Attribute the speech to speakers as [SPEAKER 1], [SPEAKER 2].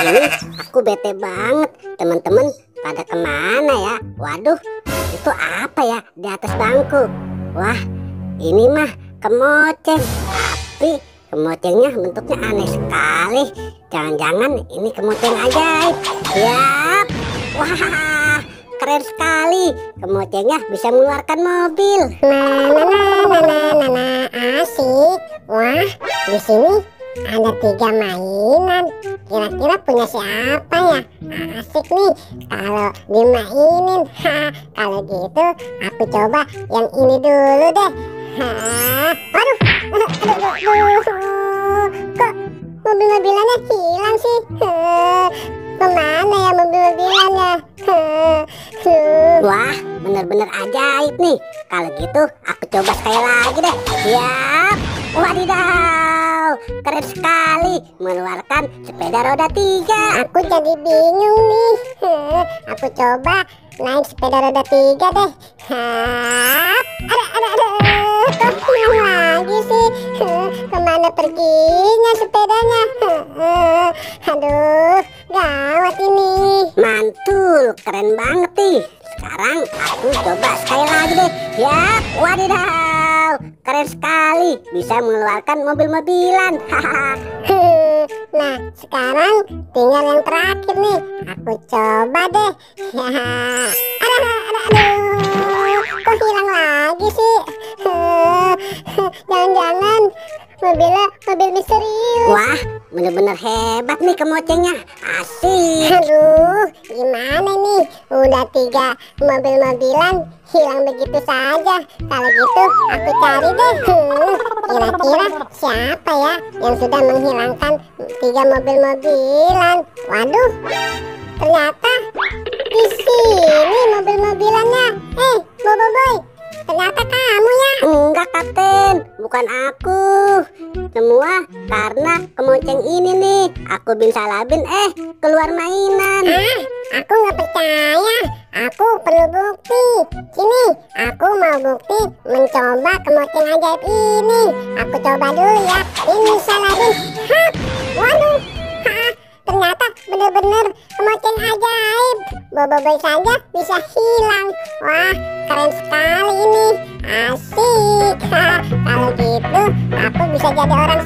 [SPEAKER 1] Ini aku bete banget. Teman-teman pada kemana ya? Waduh, itu apa ya di atas bangku? Wah, ini mah kemoceng. Tapi kemocengnya bentuknya aneh sekali. Jangan-jangan ini kemoceng ajaib. Yap. Wah, keren sekali. Kemocengnya bisa mengeluarkan mobil.
[SPEAKER 2] Asik. Wah, di sini ada 3 mainan. Kira-kira punya siapa ya? Asik nih kalau dimainin. Kalau gitu aku coba yang ini dulu deh. Aduh, kok mobil-mobilannya hilang sih? Kemana ya mobil-mobilannya?
[SPEAKER 1] Wah, bener-bener ajaib nih. Kalau gitu aku coba sekali lagi deh. Siap. Wadidaw, keren sekali mengeluarkan sepeda roda 3.
[SPEAKER 2] Aku jadi bingung nih. Aku coba naik sepeda roda 3 deh. Kok hilang lagi sih? Kemana perginya sepedanya? Aduh, gawat ini.
[SPEAKER 1] Mantul, keren banget nih. Sekarang aku coba sekali lagi deh. Ya, wadidaw, keren sekali bisa mengeluarkan mobil-mobilan.
[SPEAKER 2] Nah, sekarang tinggal yang terakhir nih. Aku coba deh. Aduh, kok hilang lagi sih? Jangan-jangan mobilnya mobil misterius.
[SPEAKER 1] Wah, bener-bener hebat nih kemocengnya. Asik.
[SPEAKER 2] Aduh, gimana nih? Udah 3 mobil-mobilan hilang begitu saja. Kalau gitu aku cari deh. Kira-kira siapa ya yang sudah menghilangkan 3 mobil-mobilan? Waduh, ternyata di sini mobil-mobilannya. Boy, ternyata kamu ya?
[SPEAKER 1] Enggak, Kapten, bukan aku. Semua karena kemoceng ini nih. Aku bin salabin keluar mainan.
[SPEAKER 2] Aku nggak percaya. Aku perlu bukti. Sini, aku mau bukti mencoba kemoceng ajaib ini. Aku coba dulu ya. Ini salabin. Waduh, ternyata bener-bener kemoceng ajaib. Boboiboy saja bisa hilang. Wah, keren sekali ini. Asik. Kalau gitu aku bisa jadi orang